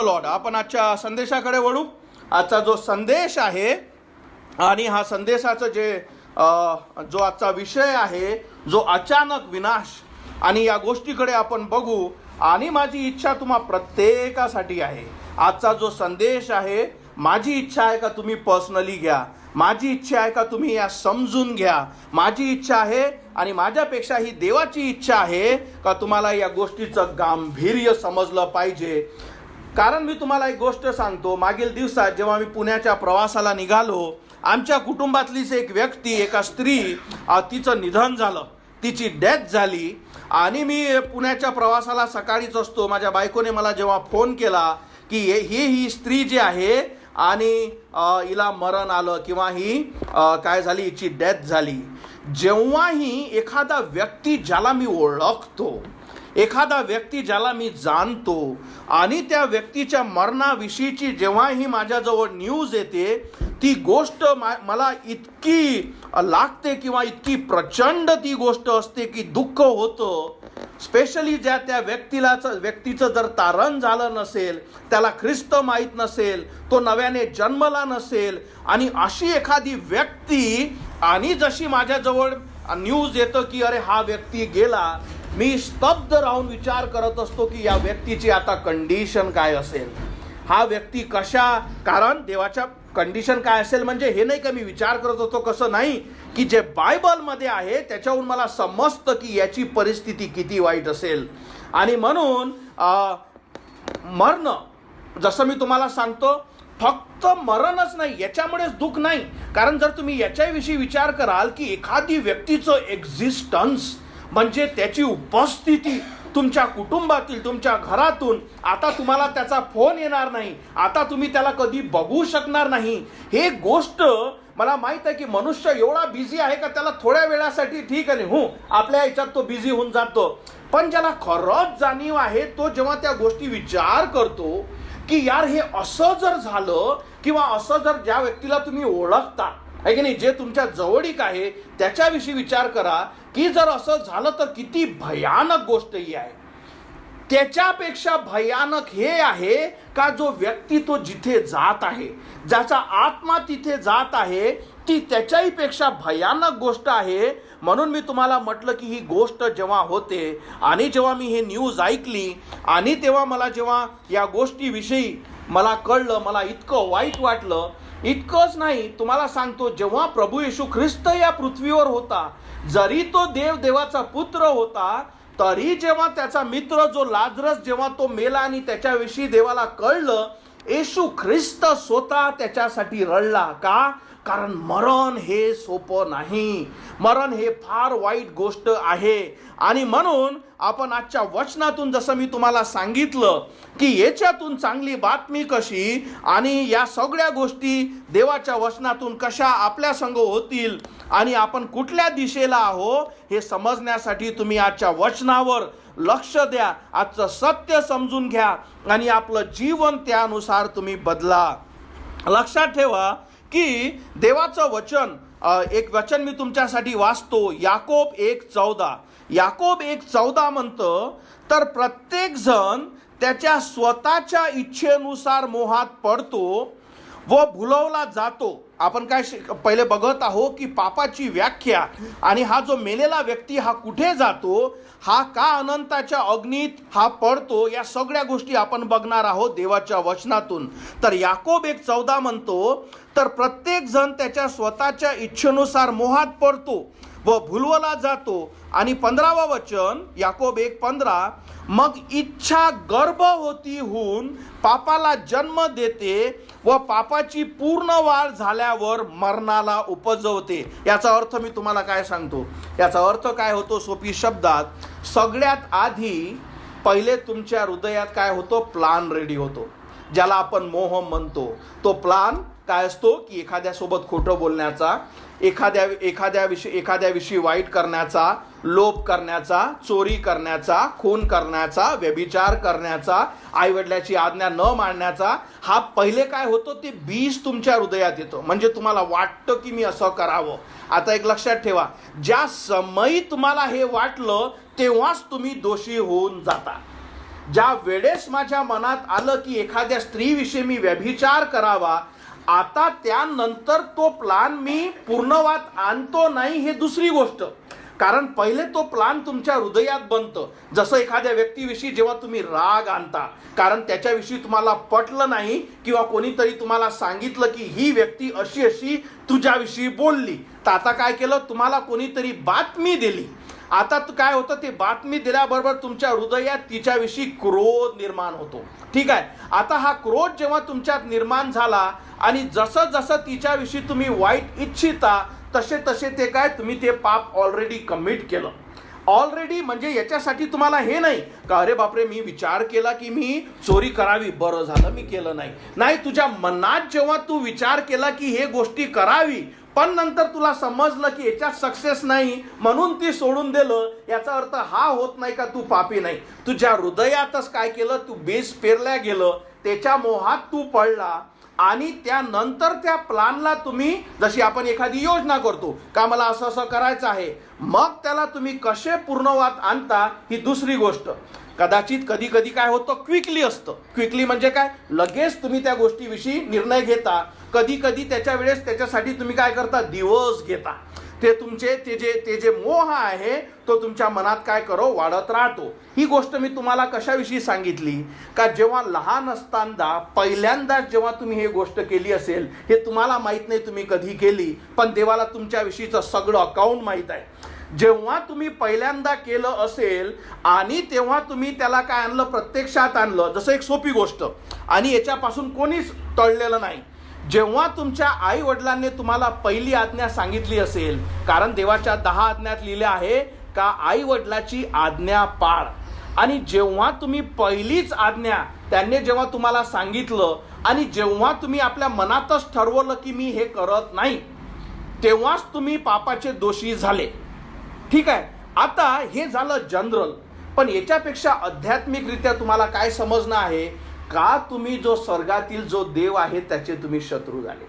Lord. आपण आजच्या संदेशाकडे वळू. आजचा जो संदेश आहे आणि हा संदेशाचं जो आजचा विषय आहे, जो अचानक विनाश, आणि या गोष्टीकडे आपण बघू. आणि माझी इच्छा तुम्हा प्रत्येकासाठी आहे. आजचा जो संदेश आहे, माझी इच्छा आहे का तुम्ही पर्सनली घ्या. माझी इच्छा आहे का तुम्ही या समजून घ्या. माझी इच्छा आहे आणि माझ्यापेक्षा ही देवाची इच्छा आहे का तुम्हाला या गोष्टीचं गांभीर्य समजलं पाहिजे. कारण मी तुम्हाला एक गोष्ट सांगतो. मागील दिवसात जेव्हा मी पुण्याच्या प्रवासाला निघालो, आमच्या कुटुंबातलीच एक व्यक्ती, एका स्त्री, तिचं निधन झालं, तिची डेथ झाली. आणि मी पुण्याच्या प्रवासाला सकाळीच असतो. माझ्या बायकोने मला जेव्हा फोन केला की ही स्त्री जी आहे आणि हिला मरण आलं किंवा ही काय झाली, हिची डेथ झाली. जेव्हाही एखादा व्यक्ती ज्याला मी ओळखतो, एखादा व्यक्ती ज्याला मी जाणतो आणि त्या व्यक्तीच्या मरणाविषयीची जेव्हाही माझ्याजवळ न्यूज येते, ती गोष्ट मला इतकी लागते किंवा इतकी प्रचंड ती गोष्ट असते की दुःख होतं. स्पेशली त्या व्यक्तीचं जर तारण झालं नसेल, त्याला ख्रिस्त माहीत नसेल, तो नव्याने जन्मला नसेल, आणि अशी एखादी व्यक्ती, आणि जशी माझ्याजवळ न्यूज येतं की अरे हा व्यक्ती गेला, मी स्तब्ध राहून विचार करत असतो की या व्यक्तीची आता कंडिशन काय असेल. हा व्यक्ती कारण देवाच्या कंडिशन काय असेल म्हणजे हे नाही का मी विचार करत होतो, कसं नाही, की जे बायबलमध्ये आहे त्याच्याहून मला समजतं की याची परिस्थिती किती वाईट असेल. आणि म्हणून मरण, जसं मी तुम्हाला सांगतो, फक्त मरणच नाही, याच्यामुळेच दुःख नाही. कारण जर तुम्ही याच्याविषयी विचार कराल की एखादी व्यक्तीचं एक्झिस्टन्स म्हणजे त्याची उपस्थिती तुमच्या कुटुंबातील, तुमच्या घरातून, आता तुम्हाला त्याचा फोन येणार नाही, आता तुम्ही त्याला कधी बघू शकणार नाही. हे गोष्ट मला माहित आहे की मनुष्य एवढा बिझी आहे का त्याला थोड्या वेळासाठी ठीक आहे, आपल्या ह्याच्यात तो बिझी होऊन जातो. पण ज्याला खरंच जाणीव आहे, तो जेव्हा त्या गोष्टी विचार करतो की यार हे असं जर झालं, किंवा असं जर ज्या व्यक्तीला तुम्ही ओळखता आहे की नाही, जे तुमच्या जवळीक आहे, त्याच्याविषयी विचार करा की जर असं झालं तर किती भयानक गोष्ट ही आहे. त्याच्यापेक्षा भयानक हे आहे का जो व्यक्ती तो जिथे जात आहे, ज्याचा आत्मा तिथे जात आहे, ती त्याच्याही पेक्षा भयानक गोष्ट आहे. म्हणून मी तुम्हाला म्हटलं की ही गोष्ट जेव्हा होते आणि जेव्हा मी हे न्यूज ऐकली आणि तेव्हा मला जेव्हा या गोष्टीविषयी मला कळलं, मला इतकं वाईट वाटलं. इतकंच नाही, तुम्हाला सांगतो, जेव्हा प्रभू येशू ख्रिस्त या पृथ्वीवर होता, जरी तो देवाचा पुत्र होता, तरी जेव्हा त्याचा मित्र जो लाजरस जेव्हा तो मेला आणि त्याच्याविषयी देवाला कळलं, येशू ख्रिस्त स्वतः त्याच्यासाठी रडला. का? कारण मरण हे सोपं नाही, मरण हे फार वाईट गोष्ट आहे. आणि म्हणून आपण आजच्या वचनातून, जसं मी तुम्हाला सांगितलं की याच्यातून चांगली बातमी कशी आणि या सगळ्या गोष्टी देवाच्या वचनातून कशा आपल्या संग होतील आणि आपण कुठल्या दिशेला आहो हे समजण्यासाठी तुम्ही आजच्या वचनावर लक्ष द्या. आजचं सत्य समजून घ्या आणि आपलं जीवन त्यानुसार तुम्ही बदला. लक्षात ठेवा की देवाचं वचन, एक वचन मी तुमच्यासाठी वाचतो, याकोब 1:14. याकोब 1:14 म्हणतं, तर प्रत्येक जण त्याच्या स्वतःच्या इच्छेनुसार मोहात पडतो व भुलवला जातो. आपण काय पहिले बघत आहोत की पापाची व्याख्या आणि हा जो मेलेला व्यक्ती हा कुठे जातो, हा का अनंताच्या अग्नीत हा पडतो, या सगळ्या गोष्टी आपण बघणार आहोत देवाच्या वचनातून. तर याकोब 1:14 म्हणतो, तर प्रत्येक जण त्याच्या स्वतःच्या इच्छेनुसार मोहात पडतो व भुलवला जातो. आणि 15वं वचन याकोब 1:15, मग इच्छा गर्भवती होऊन पापाला जन्म देते व पापाची पूर्ण वाढ झाल्यावर मरणाला उपजवते. याचा अर्थ मी तुम्हाला काय सांगतो, याचा अर्थ काय होतो सोपी शब्दात, सगळ्यात आधी पहिले तुमच्या हृदयात काय होतो, प्लान रेडी होतो, ज्याला आपण मोह म्हणतो. तो प्लान काय असतो की एखाद्यासोबत खोटं बोलण्याचा, एखाद्याविषयी वाईट करण्याचा, लोभ करण्याचा, चोरी करण्याचा, खून करण्याचा, व्यभिचार करण्याचा, आईवडिलाची आज्ञा न मानण्याचा. हा पहिले काय होतो, ते बीज तुमच्या हृदयात येतो, म्हणजे तुम्हाला वाटतं की मी असं करावं. आता एक लक्षात ठेवा, ज्या समयी तुम्हाला हे वाटलं तेव्हाच तुम्ही दोषी होऊन जाता. ज्या वेळेस माझ्या मनात आलं की एखाद्या स्त्रीविषयी मी व्यभिचार करावा, आता त्यानंतर तो प्लान मी पूर्णवात आणतो नाही हे दुसरी गोष्ट. कारण पहिले तो प्लान तुमच्या हृदयात बनतं. जसं एखाद्या व्यक्तीविषयी जेव्हा तुम्ही राग आणता कारण त्याच्याविषयी तुम्हाला पटलं नाही किंवा कोणीतरी तुम्हाला सांगितलं की ही व्यक्ती अशी अशी तुझ्याविषयी बोलली, तर आता काय केलं, तुम्हाला कोणीतरी बातमी दिली. आता काय होतं, ते बातमी दिल्याबरोबर तुमच्या हृदयात तिच्याविषयी क्रोध निर्माण होतो. ठीक आहे. आता हा क्रोध जेव्हा तुमच्यात निर्माण झाला आणि जसं जसं तिच्याविषयी तुम्ही वाईट इच्छिता तसे तसे ते काय, तुम्ही ते पाप ऑलरेडी कमिट केलं. ऑलरेडी म्हणजे याच्यासाठी तुम्हाला हे नाही का अरे बापरे मी विचार केला की मी चोरी करावी, बरं झालं मी केलं नाही. नाही, तुझ्या मनात जेव्हा तू विचार केला की हे गोष्टी करावी, पण नंतर तुला समजलं की याच्यात सक्सेस नाही म्हणून ती सोडून दिलं, याचा अर्थ हा होत नाही का तू पापी नाही. तुझ्या हृदयातच काय केलं, तू बेस पेरल्या गेलं, त्याच्या मोहात तू पडला आणि त्यानंतर त्या प्लानला तुम्ही, जशी आपण एखादी योजना करतो का मला असं असं करायचं आहे, मग त्याला तुम्ही कसे पूर्णवात आणता ही दुसरी गोष्ट. कदाचित कधी कधी काय होतं, क्विकली असतं. क्विकली म्हणजे काय, लगेच तुम्ही त्या गोष्टीविषयी निर्णय घेता. कधी कधी त्याच्या वेळेस त्याच्यासाठी तुम्ही काय करता, दिवस घेता. ते तुमचे ते जे मोह आहे तो तुमच्या मनात काय करो वाढत राहतो. ही गोष्ट मी तुम्हाला कशाविषयी सांगितली का जेव्हा लहान असताना पहिल्यांदाच जेव्हा तुम्ही हे गोष्ट केली असेल, हे तुम्हाला माहित नाही तुम्ही कधी केली, पण देवाला तुमच्याविषयीचं सगळं अकाउंट माहित आहे. जेव्हा तुम्ही पहिल्यांदा केलं असेल आणि तेव्हा तुम्ही त्याला काय आणलं, प्रत्यक्षात आणलं. जसं एक सोपी गोष्ट आणि याच्यापासून कोणीच टळलेलं नाही. जेव्हा तुमच्या आई वडिलांनी तुम्हाला पहिली आज्ञा सांगितली असेल, कारण देवाच्या 10 आज्ञात लिहिले आहे का आई वडिलाची आज्ञा पाळ, आणि जेव्हा तुम्ही पहिलीच आज्ञा त्यांनी जेव्हा तुम्हाला सांगितलं आणि जेव्हा तुम्ही आपल्या मनातच ठरवलं की मी हे करत नाही, तेव्हाच तुम्ही पापाचे दोषी झाले. ठीक आहे. आता हे झालं जनरल, पण याच्यापेक्षा आध्यात्मिकरित्या तुम्हाला काय समजणं आहे का, तुम्ही जो स्वर्गातील जो देव आहे त्याचे तुम्ही शत्रू झाले.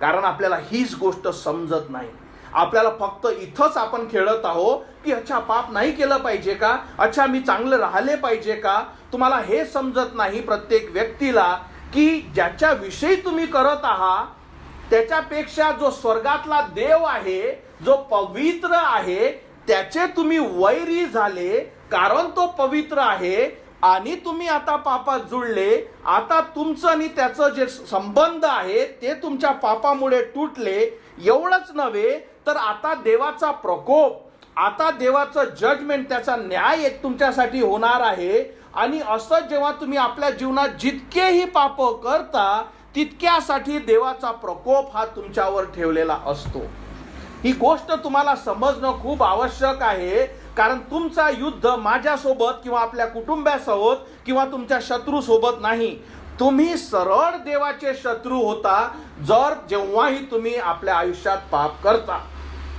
कारण आपल्याला हीच गोष्ट समजत नाही. आपल्याला फक्त इथंच आपण खेळत आहोत की अच्छा पाप नाही केलं पाहिजे का, अच्छा मी चांगलं राहिले पाहिजे का. तुम्हाला हे समजत नाही प्रत्येक व्यक्तीला की ज्याच्या विषयी तुम्ही करत आहात त्याच्यापेक्षा जो स्वर्गातला देव आहे, जो पवित्र आहे, त्याचे तुम्ही वैरी झाले. कारण तो पवित्र आहे आणि तुम्ही आता पापात जुळले. आता तुमचं आणि त्याचं जे संबंध आहे ते तुमच्या पापामुळे तुटले. एवढंच नव्हे तर आता देवाचा प्रकोप, आता देवाचं जजमेंट, त्याचा न्याय एक तुमच्यासाठी होणार आहे. आणि असं जेव्हा तुम्ही आपल्या जीवनात जितकेही पाप करता तितक्यासाठी देवाचा प्रकोप हा तुमच्यावर ठेवलेला असतो. ही गोष्ट तुम्हाला समजणं खूप आवश्यक आहे. कारण तुमचा युद्ध माझ्यासोबत किंवा आपल्या कुटुंबासोबत किंवा तुमच्या शत्रूसोबत नाही. तुम्ही सरळ देवाचे शत्रू होता जर जेव्हाही तुम्ही आपल्या आयुष्यात पाप करता.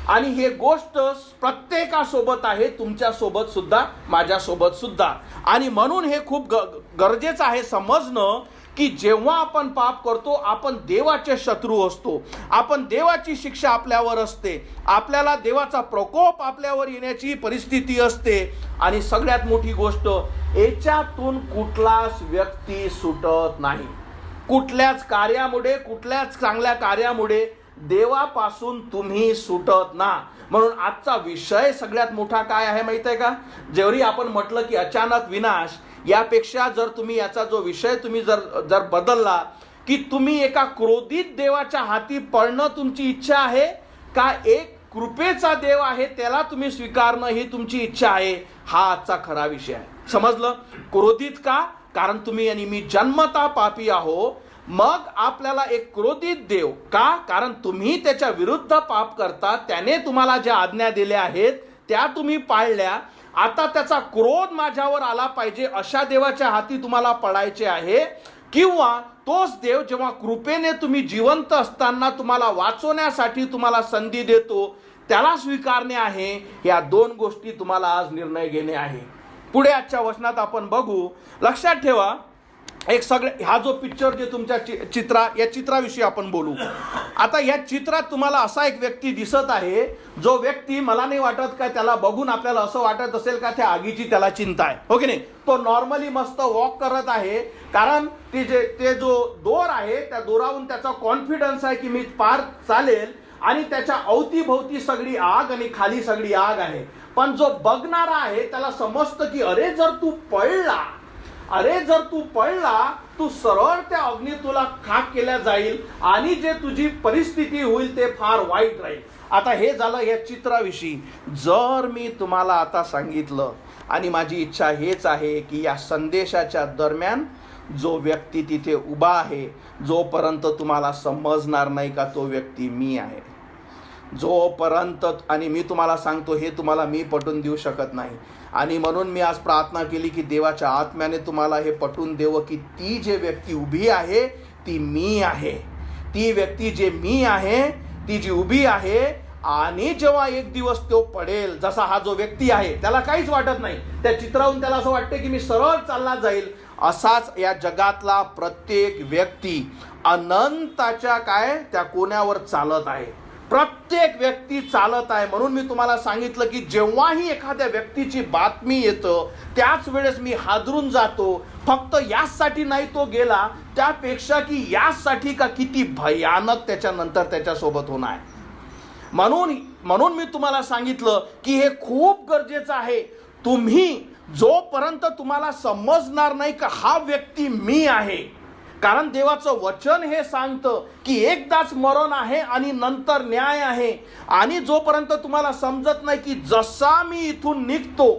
आणि हे गोष्ट प्रत्येकासोबत आहे, तुमच्यासोबत सुद्धा, माझ्यासोबत सुद्धा. आणि म्हणून हे खूप गरजेचं आहे समजणं की जेव्हा आपण पाप करतो आपण देवाचे शत्रू असतो. आपण देवाची शिक्षा आपल्यावर असते. आपल्याला देवाचा प्रकोप आपल्यावर येण्याची परिस्थिती असते. आणि सगळ्यात मोठी गोष्ट, याच्यातून कुठलाच व्यक्ती सुटत नाही. कुठल्याच कार्यामुळे, कुठल्याच चांगल्या कार्यामुळे देवापासून तुम्ही सुटत ना. म्हणून आजचा विषय सगळ्यात मोठा काय आहे माहित आहे का, जेवढी आपण म्हटलं की अचानक विनाश, यापेक्षा जर तुम्ही याचा जो विषय तुम्ही जर बदलला की तुम्ही एका क्रोधित देवाच्या हाती पडणं तुमची इच्छा आहे का एक कृपेचा देव आहे त्याला तुम्ही स्वीकारणं ही तुमची इच्छा आहे, हा आजचा खरा विषय आहे. समजलं? क्रोधित का? कारण तुम्ही आणि मी जन्मता पापी आहो. मग आपल्याला एक क्रोधित देव का? कारण तुम्ही त्याच्या विरुद्ध पाप करता. त्याने तुम्हाला ज्या आज्ञा दिल्या आहेत त्या तुम्ही पाळल्या. आता त्याचा क्रोध माझ्यावर आला पाहिजे अशा देवाच्या हाती तुम्हाला पडायचे आहे. किंवा तोच देव जेव्हा कृपेने तुम्ही जिवंत असताना तुम्हाला वाचवण्यासाठी तुम्हाला संधी देतो त्याला स्वीकारणे आहे. या दोन गोष्टी तुम्हाला आज निर्णय घेणे आहे. पुढे आजच्या वचनात आपण बघू. लक्षात ठेवा एक सगळे हा जो पिक्चर जे तुमच्या या चित्राविषयी आपण बोलू. आता या चित्रात तुम्हाला असा एक व्यक्ती दिसत आहे, जो व्यक्ती मला नाही वाटत का त्याला बघून आपल्याला असं वाटत असेल का त्या आगीची त्याला चिंता आहे, हो की नाही. तो नॉर्मली मस्त वॉक करत आहे, कारण ते जो दोर आहे त्या दोरावरून त्याचा कॉन्फिडन्स आहे की मी पार चालेल, आणि त्याच्या अवतीभोवती सगळी आग आणि खाली सगळी आग आहे. पण जो बघणारा आहे त्याला समजतं की अरे जर तू पडला तू सरळ त्या अग्नी तुला खाक केल्या जाईल आणि जे तुझी परिस्थिती होईल ते फार वाईट राहील. आता हे झालं या चित्राविषयी. जर मी तुम्हाला आता सांगितलं, आणि माझी इच्छा हेच आहे की या संदेशाच्या दरम्यान जो व्यक्ती तिथे उभा आहे, जोपर्यंत तुम्हाला समजणार नाही का तो व्यक्ती मी आहे, जोपर्यंत, आणि मी तुम्हाला सांगतो हे तुम्हाला मी पटवून देऊ शकत नाही. आणि म्हणून मी आज प्रार्थना केली की देवाच्या आत्म्याने तुम्हाला हे पटवून देवं की ती जे व्यक्ती उभी आहे ती मी आहे. ती व्यक्ती जे मी आहे ती जी उभी आहे, आणि जेव्हा एक दिवस तो पडेल, जसा हा जो व्यक्ती आहे त्याला काहीच वाटत नाही, त्या चित्रावरून त्याला असं वाटतं की मी सरळ चालला जाईल, असाच या जगातला प्रत्येक व्यक्ती अनंताच्या त्या कोण्यावर चालत आहे. प्रत्येक व्यक्ती चालत आहे. म्हणून मी तुम्हाला सांगितलं की जेव्हाही एखाद्या व्यक्तीची बातमी येतं त्याच वेळेस मी हादरून जातो. फक्त यासाठी नाही तो गेला, त्यापेक्षा की यासाठी का किती भयानक त्याच्यानंतर त्याच्यासोबत होणार. म्हणून मी तुम्हाला सांगितलं की हे खूप गरजेचं आहे. तुम्ही जोपर्यंत तुम्हाला समजणार नाही का हा व्यक्ती मी आहे, कारण देवाचं वचन हे सांगतं की एकदाच मरण आहे आणि नंतर न्याय आहे. आणि जोपर्यंत तुम्हाला समजत नाही की जसा मी इथून निघतो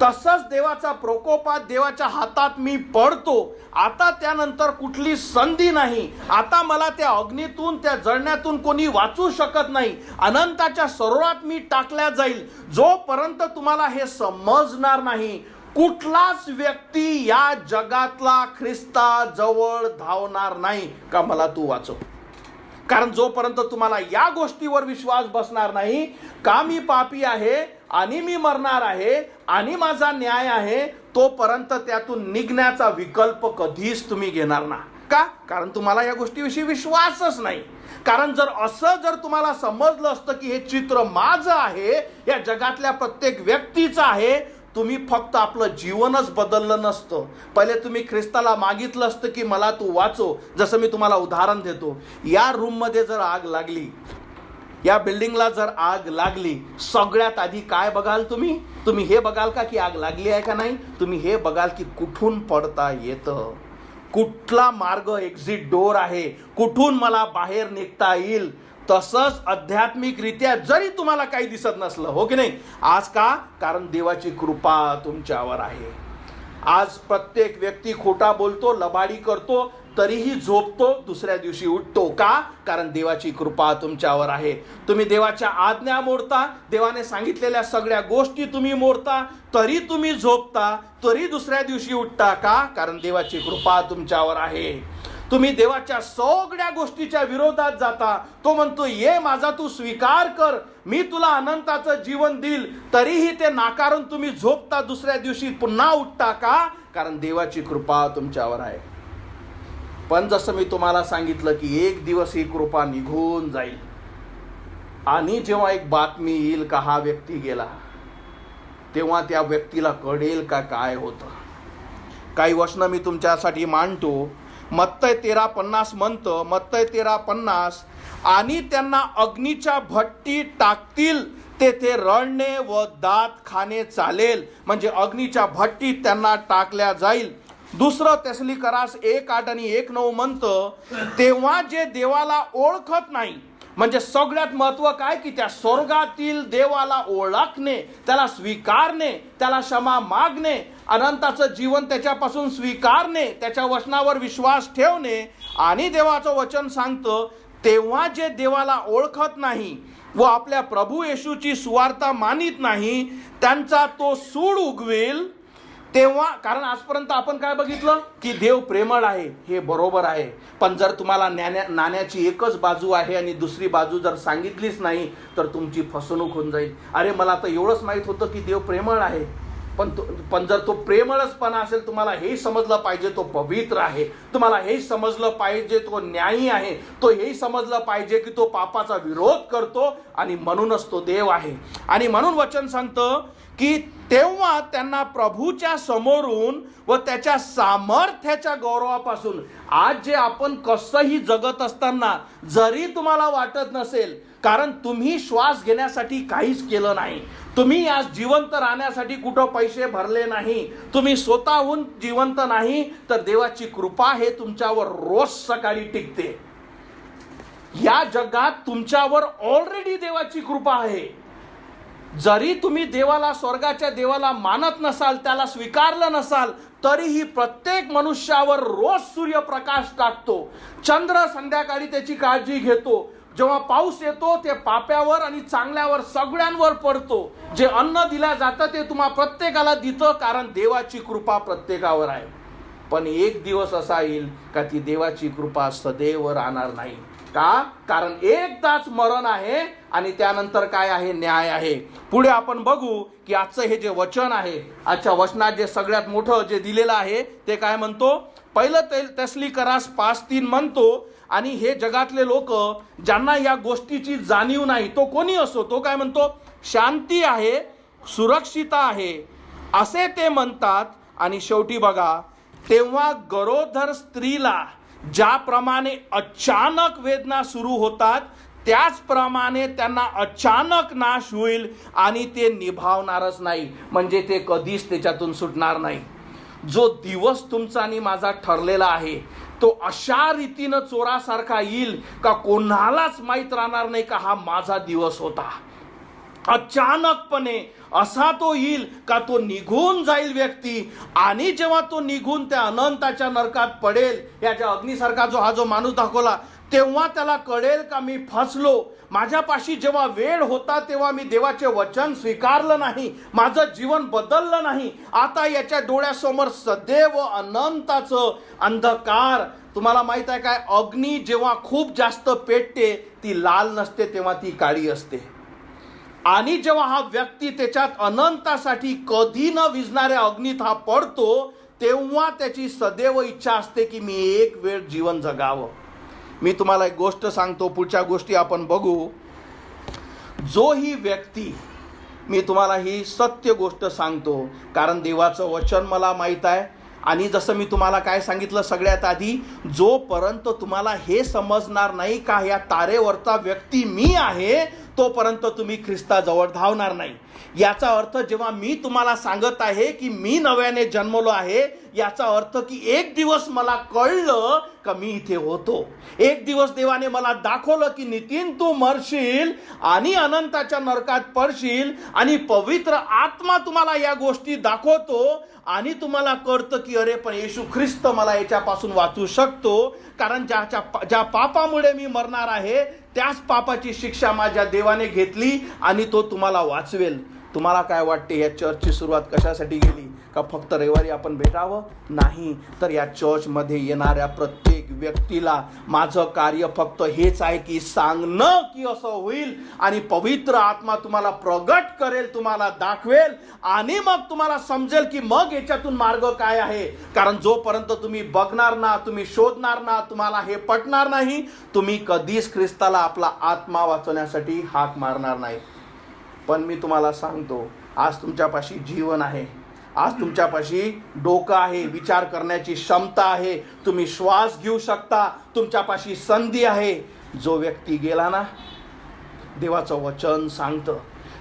तसंच देवाचा प्रकोपात देवाच्या हातात मी पडतो, आता त्यानंतर कुठली संधी नाही, आता मला त्या अग्नीतून त्या जळण्यातून कोणी वाचू शकत नाही, अनंताच्या सरोवरात मी टाकल्या जाईल, जोपर्यंत तुम्हाला हे समजणार नाही कुठलाच व्यक्ती या जगातला ख्रिस्ता जवळ धावणार नाही का मला तू वाचव. कारण जोपर्यंत तुम्हाला या गोष्टीवर विश्वास बसणार नाही का मी पापी आहे आणि मी मरणार आहे आणि माझा न्याय आहे, तोपर्यंत त्यातून निघण्याचा विकल्प कधीच तुम्ही घेणार ना. का? कारण तुम्हाला या गोष्टीविषयी विश्वासच नाही. कारण जर तुम्हाला समजलं असतं की हे चित्र माझं आहे, या जगातल्या प्रत्येक व्यक्तीचं आहे, तुम्ही फक्त आपलं जीवनच बदललं नसतं. पहिले तुम्ही ख्रिस्ताला मागितलं असतं की मला तू वाचव. जसं मी तुम्हाला उदाहरण देतो, या रूममध्ये जर आग लागली, या बिल्डिंगला जर आग लागली, सगळ्यात आधी काय बघाल तुम्ही हे बघाल का की आग लागली आहे का नाही, तुम्ही हे बघाल की कुठून पडता येतं, कुठला मार्ग एक्झिट डोर आहे, कुठून मला बाहेर निघता येईल. तसंच आध्यात्मिकरित्या जरी तुम्हाला काही दिसत नसलं, हो की नाही, आज का? कारण देवाची कृपा तुमच्यावर आहे. आज प्रत्येक व्यक्ती खोटा बोलतो, लबाडी करतो, तरीही झोपतो, दुसऱ्या दिवशी उठतो. का? कारण देवाची कृपा तुमच्यावर आहे. तुम्ही देवाच्या आज्ञा मोडता, देवाने सांगितलेल्या सगळ्या गोष्टी तुम्ही मोडता, तरी तुम्ही झोपता, तरी दुसऱ्या दिवशी उठता. का? कारण देवाची कृपा तुमच्यावर आहे. तुम्ही देवाच्या सगळ्या गोष्टीच्या विरोधात जाता. तो म्हणतो ये माझा तू स्वीकार कर, मी तुला अनंताचं जीवन देईल, तरीही ते नाकारून तुम्ही झोपता, दुसऱ्या दिवशी पुन्हा उठता. का? कारण देवाची कृपा तुमच्यावर आहे. पण जसं मी तुम्हाला सांगितलं की एक दिवस ही कृपा निघून जाईल, आणि जेव्हा एक बातमी येईल का हा व्यक्ती गेला, तेव्हा त्या व्यक्तीला कळेल का काय होतं. काही वचनं मी तुमच्यासाठी मांडतो. मत्तय 13:50 म्हणतं, मत्तय 13:50, आणि त्यांना अग्नीच्या भट्टीत टाकतील, तेथे रडणे व दात खाणे चालेल. म्हणजे अग्नीच्या भट्टीत त्यांना टाकल्या जाईल. दुसरं तेसलीकरास 1:8 आणि 1:9 म्हणतं, तेव्हा जे देवाला ओळखत नाही, म्हणजे सगळ्यात महत्व काय की त्या स्वर्गातील देवाला ओळखणे, त्याला स्वीकारणे, त्याला क्षमा मागणे, अनंताचं जीवन त्याच्यापासून स्वीकारणे, त्याच्या वचनावर विश्वास ठेवणे. आणि देवाचं वचन सांगतं, तेव्हा जे देवाला ओळखत नाही व आपल्या प्रभू येशूची सुवार्ता मानित नाही, त्यांचा तो सूड उगवेल. तेव्हा, कारण आजपर्यंत आपण काय बघितलं की देव प्रेमळ आहे, हे बरोबर आहे. पण जर तुम्हाला नाण्याची एकच बाजू आहे आणि दुसरी बाजू जर सांगितलीच नाही तर तुमची फसवणूक होऊन जाईल. अरे मला तर एवढंच माहीत होतं की देव प्रेमळ आहे, पण जर तो प्रेमळचपणा असेल, तुम्हाला हे समजलं पाहिजे तो पवित्र आहे, तुम्हाला हे समजलं पाहिजे तो न्यायी आहे, तो हेही समजलं पाहिजे की तो पापाचा विरोध करतो आणि म्हणूनच तो देव आहे. आणि म्हणून वचन सांगतं की तेव्हा त्यांना प्रभूच्या समोरून व त्याच्या सामर्थ्याच्या गौरवापासून, आज जे आपण कसंही जगत असताना जरी तुम्हाला वाटत नसेल, कारण तुम्ही श्वास घेण्यासाठी काहीच केलं नाही, तुम्ही आज जिवंत राहण्यासाठी कुठं पैसे भरले नाही, तुम्ही स्वतःहून जिवंत नाही, तर देवाची कृपा हे तुमच्यावर रोज सकाळी टिकते. या जगात तुमच्यावर ऑलरेडी देवाची कृपा आहे. जरी तुम्ही देवाला, स्वर्गाच्या देवाला मानत नसाल, त्याला स्वीकारलं नसाल, तरीही प्रत्येक मनुष्यावर रोज सूर्यप्रकाश टाकतो, चंद्र संध्याकाळी त्याची काळजी घेतो, जेव्हा पाऊस येतो ते पाप्यावर आणि चांगल्यावर सगळ्यांवर पडतो, जे अन्न दिलं जातं ते तुम्हा प्रत्येकाला देतं, कारण देवाची कृपा प्रत्येकावर आहे. पण एक दिवस असा येईल का ती देवाची कृपा सदैव राहणार नाही. का? कारण एकदाच मरण आहे आणि त्यानंतर काय आहे? न्याय आहे. पुढे आपण बघू की आजचं हे जे वचन आहे, आजच्या वचनात जे सगळ्यात मोठं जे दिलेलं आहे ते काय म्हणतो? पहिलं तेसलीकरास 5:3 म्हणतो, आणि हे जगातले लोक ज्यांना या गोष्टीची जाणीव नाही, तो कोणी असो, तो काय म्हणतो? शांती आहे, सुरक्षितता आहे असे ते म्हणतात. आणि शेवटी बघा, तेव्हा गरोदर स्त्रीला ज्याप्रमाणे अचानक वेदना सुरू होतात, त्याचप्रमाणे त्यांना अचानक नाश होईल आणि ते निभावणारच नाही, म्हणजे ते कधीच त्याच्यातून सुटणार नाही. जो दिवस तुमचा आणि माझा ठरलेला आहे तो अशा रीतीनं चोरासारखा येईल का कोणालाच माहीत राहणार नाही का हा माझा दिवस होता. अचानकपणे असा तो येईल का तो निघून जाईल व्यक्ती, आणि जेव्हा तो निघून त्या अनंताच्या नरकात पडेल, याच्या अग्नीसारखा हा जो माणूस दाखवला, तेव्हा त्याला कळेल का मी फसलो. माझ्यापाशी जेव्हा वेळ होता तेव्हा मी देवाचे वचन स्वीकारलं नाही, माझं जीवन बदललं नाही. आता याच्या डोळ्यासमोर सदैव अनंताचं अंधकार. तुम्हाला माहित आहे काय? अग्नी जेव्हा खूप जास्त पेटते ती लाल नसते, तेव्हा ती काळी असते. आणि जेव्हा हा व्यक्ती त्याच्यात अनंतासाठी कधी न विझणाऱ्या अग्नीत हा पडतो, तेव्हा त्याची सदैव इच्छा असते की मी एक वेळ जीवन जगावं. मी तुम्हाला एक गोष्ट सांगतो, पुढच्या गोष्टी आपण बघू. जो ही व्यक्ती, मी तुम्हाला ही सत्य गोष्ट सांगतो कारण देवाचं वचन मला माहीत आहे. आणि जसं मी तुम्हाला काय सांगितलं सगळ्यात आधी, जोपर्यंत तुम्हाला हे समजणार नाही का या तारेवरचा व्यक्ती मी आहे, तोपर्यंत तुम्ही ख्रिस्ताजवळ धावणार नाही. याचा अर्थ जेव्हा मी तुम्हाला सांगत आहे की मी नव्याने जन्मलो आहे, याचा अर्थ की एक दिवस मला कळलं का मी इथे होतो. एक दिवस देवाने मला दाखवलं की नितीन तू मरशील आणि अनंताच्या नरकात पडशील, आणि पवित्र आत्मा तुम्हाला या गोष्टी दाखवतो आणि तुम्हाला कळतं की अरे पण येशू ख्रिस्त मला याच्यापासून वाचू शकतो, कारण ज्या पापामुळे मी मरणार आहे त्याच पापाची शिक्षा माझ्या देवाने घेतली आणि तो तुम्हाला वाचवेल. तुम्हाला काय वाटते या चर्चची सुरुवात कशासाठी केली? का फक्त रविवारी आपण भेटावं? नाही, तर या चर्चमध्ये येणाऱ्या प्रत्येक व्यक्तीला माझं कार्य फक्त हेच आहे की सांगणं की असं होईल, आणि पवित्र आत्मा तुम्हाला प्रगट करेल, तुम्हाला दाखवेल, आणि मग तुम्हाला समजेल की मग याच्यातून मार्ग काय आहे. कारण जोपर्यंत तुम्ही बघणार ना, तुम्ही शोधणार ना, तुम्हाला हे पटणार नाही, तुम्ही कधीच ख्रिस्ताला आपला आत्मा वाचवण्यासाठी हाक मारणार नाही. पण मी तुम्हाला सांगतो, आज तुमच्यापाशी जीवन आहे, आज तुमच्यापाशी डोकं आहे, विचार करण्याची क्षमता आहे, तुम्ही श्वास घेऊ शकता, तुमच्यापाशी संधी आहे. जो व्यक्ती गेला ना, देवाचं वचन सांगतं,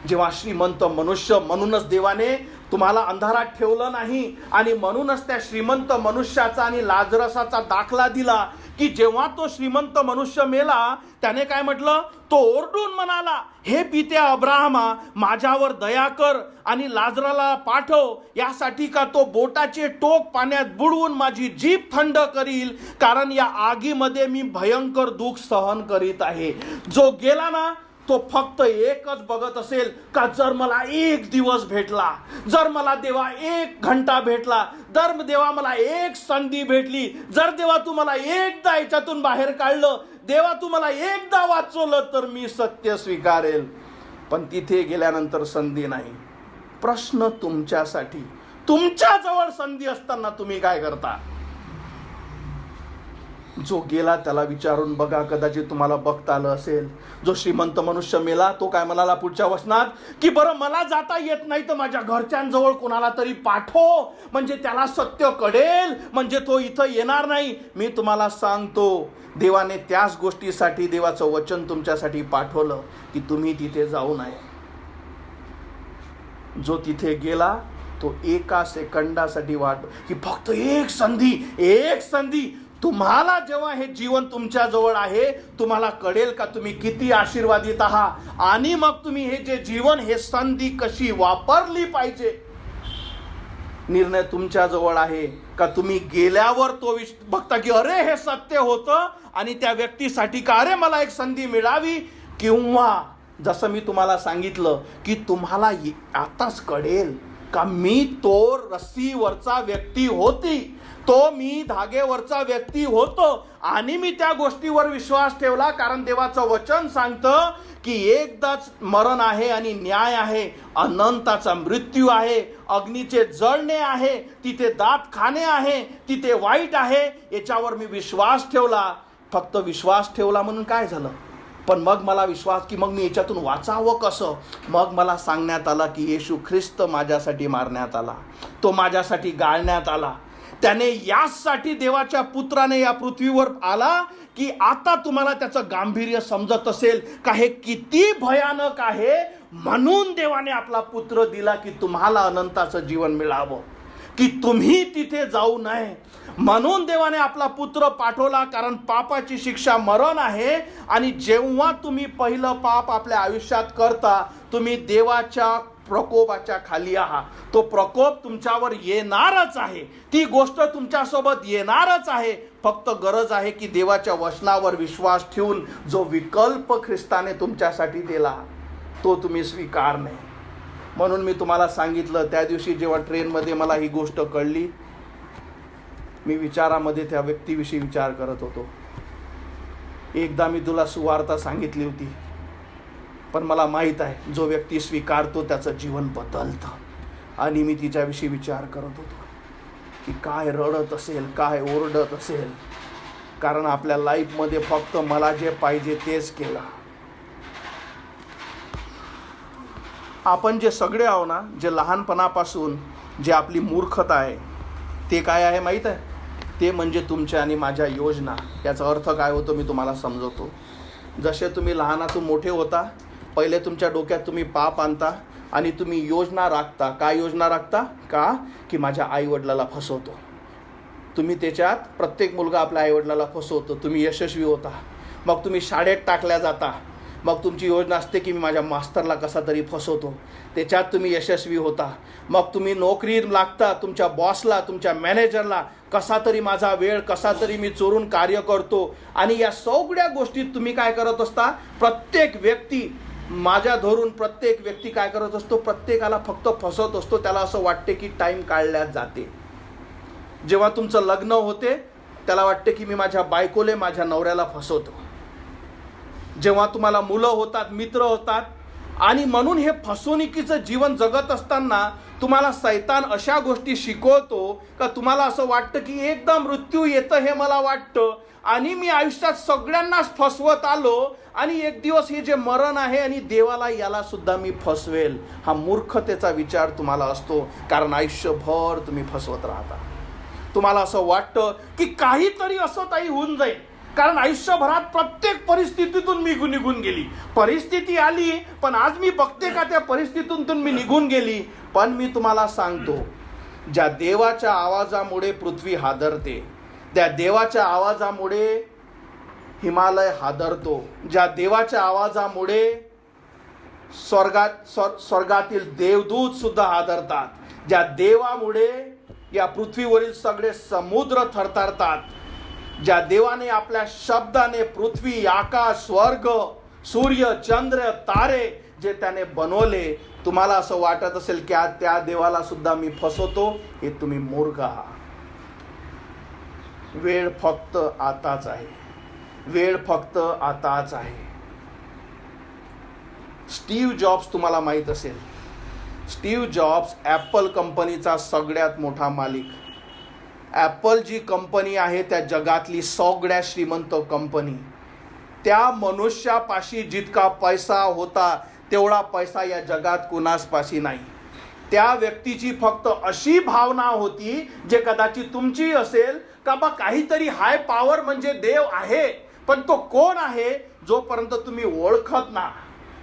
जेव्हा श्रीमंत मनुष्य, म्हणूनच देवाने तुम्हाला अंधारात ठेवलं नाही, आणि म्हणूनच त्या श्रीमंत मनुष्याचा आणि लाजरसाचा दाखला दिला की जेव्हा तो श्रीमंत मनुष्य मेला, त्याने काय म्हटलं? तो ओरडून म्हणाला, हे पित्या अब्राहमा, माझ्यावर दया कर आणि लाजराला पाठव, यासाठी का तो बोटाचे टोक पाण्यात बुडवून माझी जीभ थंड करील, कारण या आगीमध्ये मी भयंकर दुःख सहन करीत आहे. जो गेला ना, तो फक्त एकच बघत असेल का जर मला एक दिवस भेटला, जर मला देवा एक घंटा भेटला, जर देवा मला एक संधी भेटली, जर देवा तू मला एकदा याच्यातून बाहेर काढलं, देवा तू मला एकदा वाचवलं, तर मी सत्य स्वीकारेल. पण तिथे गेल्यानंतर संधी नाही. प्रश्न तुमच्यासाठी, तुमच्या जवळ संधी असताना तुम्ही काय करता? जो गेला त्याला विचारून बघा, कदाचित तुम्हाला बघता आलं असेल. जो श्रीमंत मनुष्य मेला तो काय म्हणाला पुढच्या वचनात, की बरं मला जाता येत नाही तर माझ्या घरच्यांजवळ कोणाला तरी पाठव, म्हणजे त्याला सत्य कळेल, म्हणजे तो इथं येणार नाही. मी तुम्हाला सांगतो, देवाने त्याच गोष्टीसाठी देवाचं वचन तुमच्यासाठी पाठवलं की तुम्ही तिथे जाऊ नये. जो तिथे गेला तो एका सेकंदासाठी वाट, की फक्त एक संधी. तुम्हाला जेव्हा हे जीवन तुमच्या जवळ आहे, तुम्हाला कळेल का तुम्ही किती आशीर्वादित आहात, आणि मग तुम्ही हे जे जीवन, हे संधी कशी वापरली पाहिजे. निर्णय तुमच्या जवळ आहे का तुम्ही गेल्यावर तो बघता की अरे हे सत्य होतं आणि त्या व्यक्तीसाठी का अरे मला एक संधी मिळावी, किंवा जसं मी तुम्हाला सांगितलं की तुम्हाला आताच कळेल का मी तो रस्सीवरचा व्यक्ती होती, तो मी धागेवरचा व्यक्ती होतो, आणि मी त्या गोष्टीवर विश्वास ठेवला. कारण देवाचं वचन सांगतं की एकदाच मरण आहे आणि न्याय आहे, अनंताचा मृत्यू आहे, अग्नीचे जळणे आहे, तिथे दात खाणे आहे, तिथे वाईट आहे. याच्यावर मी विश्वास ठेवला. फक्त विश्वास ठेवला म्हणून काय झालं, पण मग मला विश्वास की मग मी याच्यातून वाचावं कसं. मग मला सांगण्यात आलं की येशू ख्रिस्त माझ्यासाठी मारण्यात आला, तो माझ्यासाठी गाळण्यात आला. त्याने यासाठी देवाच्या पुत्राने या पृथ्वीवर आला की आता तुम्हाला त्याचं गांभीर्य समजत असेल का हे किती भयानक आहे. म्हणून देवाने आपला पुत्र दिला की तुम्हाला अनंताचं जीवन मिळावं, की तुम्ही तिथे जाऊ नये. म्हणून देवाने आपला पुत्र पाठवला, कारण पापाची शिक्षा मरण आहे. आणि जेव्हा तुम्ही पहिलं पाप आपल्या आयुष्यात करता, तुम्ही देवाच्या प्रकोपाच्या खाली आहात. तो प्रकोप तुमच्यावर येणारच आहे, ती गोष्ट तुमच्यासोबत येणारच आहे. फक्त गरज आहे की देवाच्या वचनावर विश्वास ठेवून जो विकल्प ख्रिस्ताने तुमच्यासाठी दिला तो तुम्ही स्वीकारणे. म्हणून मी तुम्हाला सांगितलं, त्या दिवशी जेव्हा ट्रेनमध्ये मला ही गोष्ट कळली, मी विचारामध्ये त्या व्यक्तीविषयी विचार करत होतो. एकदा मी तुला सुवार्ता सांगितली होती, पण मला माहीत आहे जो व्यक्ती स्वीकारतो त्याचं जीवन बदलतं. आणि मी तिच्याविषयी विचार करत होतो की काय रडत असेल, काय ओरडत असेल, कारण आपल्या लाईफमध्ये फक्त मला जे पाहिजे तेच केलं. आपण जे सगळे आहो ना, जे लहानपणापासून जे आपली मूर्खता आहे ते काय आहे माहीत आहे, ते म्हणजे तुमच्या आणि माझ्या योजना. याचा अर्थ काय होतो मी तुम्हाला समजवतो. जसे तुम्ही लहानातून मोठे होता, पहिले तुमच्या डोक्यात तुम्ही पाप आणता आणि तुम्ही योजना राखता. काय योजना राखता का, की माझ्या आईवडिलाला फसवतो. तुम्ही त्याच्यात प्रत्येक मुलगा आपल्या आईवडिलाला फसवतो. तुम्ही यशस्वी होता, मग तुम्ही शाळेत टाकल्या जाता. मग तुमची योजना असते की मी माझ्या मास्तरला कसा तरी फसवतो, त्याच्यात तुम्ही यशस्वी होता. मग तुम्ही नोकरी लागता, तुमच्या बॉसला, तुमच्या मॅनेजरला कसा तरी माझा वेळ कसा तरी मी चोरून कार्य करतो. आणि या सगळ्या गोष्टीत तुम्ही काय करत असता, प्रत्येक व्यक्ती माझ्या धरून प्रत्येक व्यक्ती काय करत असतो, प्रत्येकाला फक्त फसवत असतो. त्याला असं वाटते की टाईम काढल्या जाते. जेव्हा तुमचं लग्न होते त्याला वाटते की मी माझ्या बायकोले, माझ्या नवऱ्याला फसवतो. जेव्हा तुम्हाला मुलं होतात, मित्र होतात, आणि म्हणून हे फसवणुकीचं जीवन जगत असताना तुम्हाला सैतान अशा गोष्टी शिकवतो का तुम्हाला असं वाटतं की एकदा मृत्यू येतं हे मला वाटतं, आणि मी आयुष्यात सगळ्यांनाच फसवत आलो, आणि एक दिवस हे जे मरण आहे आणि देवाला याला सुद्धा मी फसवेल. हा मूर्खतेचा विचार तुम्हाला असतो, कारण आयुष्यभर तुम्ही फसवत राहता. तुम्हाला असं वाटतं की काहीतरी असं काही होऊन जाईल, कारण आयुष्यभरात प्रत्येक परिस्थितीतून मी निघून गेली. परिस्थिती आली, पण आज मी बघते का त्या परिस्थितीतून मी निघून गेली. पण मी तुम्हाला सांगतो, ज्या देवाच्या आवाजामुळे पृथ्वी हादरते, त्या देवाच्या आवाजामुळे हिमालय हादरतो, ज्या देवाच्या आवाजामुळे स्वर्गातील देवदूत सुद्धा हादरतात, ज्या देवामुळे या पृथ्वीवरील सगळे समुद्र थरथरतात, ज्या देवाने आपल्या शब्दाने पृथ्वी, आकाश, स्वर्ग, सूर्य, चंद्र, तारे जे त्याने बनवले, तुम्हाला असं वाटत असेल की आज त्या देवाला सुद्धा मी फसवतो, हे तुम्ही मूर्ख आहात. वेळ फक्त आताच आहे, वेळ फक्त आताच आहे. स्टीव्ह जॉब्स तुम्हाला माहित असेल, स्टीव्ह जॉब्स ॲपल कंपनीचा सगळ्यात मोठा मालिक. ॲपल जी कंपनी आहे त्या जगातली सगळ्यात श्रीमंत कंपनी. त्या मनुष्यापाशी जितका पैसा होता तेवढा पैसा या जगात कुणासपाशी नाही. त्या व्यक्तीची फक्त अशी भावना होती जे कदाचित तुमची असेल का बा काहीतरी हाय पॉवर म्हणजे देव आहे, पण तो कोण आहे जोपर्यंत तुम्ही ओळखत ना.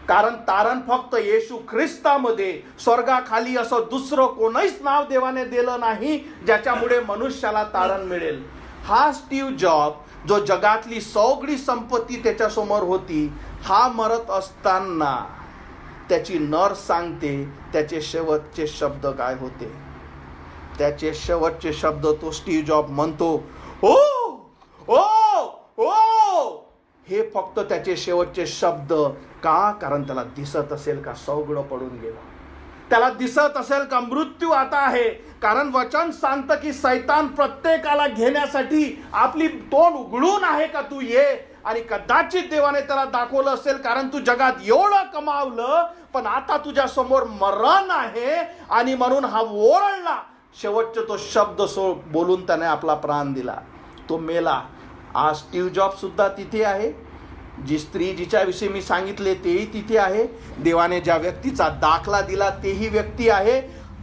कारण तारण फक्त येशू ख्रिस्तामध्ये, स्वर्गाखाली असं दुसरं कोणीच नाव देवाने दिलं नाही ज्याच्यामुळे मनुष्याला तारण मिळेल. हा स्टीव्ह जॉब जो जगातली सगळी संपत्ती त्याच्यासमोर होती, हा मरत असताना त्याची नर्स सांगते त्याचे शेवटचे शब्द काय होते. त्याचे शेवटचे शब्द तो स्टीव्ह जॉब म्हणतो, ओ ओ ओ. हे फक्त त्याचे शेवटचे शब्द का? कारण त्याला दिसत असेल का सगळं पडून गेलं. त्याला दिसत असेल का मृत्यू आता आहे. कारण वचन सांगतं की सैतान प्रत्येकाला घेण्यासाठी आपली तोंड उघडून आहे का तू ये. आणि कदाचित देवाने त्याला दाखवलं असेल कारण तू जगात एवढं कमावलं पण आता तुझ्या समोर मरण आहे आणि म्हणून हा ओरडला. शेवटचा तो शब्द बोलून त्याने आपला प्राण दिला. तो मेला. आज स्टीव्ह जॉब सुद्धा तिथे आहे. जी स्त्री जिच्याविषयी मी सांगितले तेही तिथे आहे. देवाने ज्या व्यक्तीचा दाखला दिला तेही व्यक्ती आहे.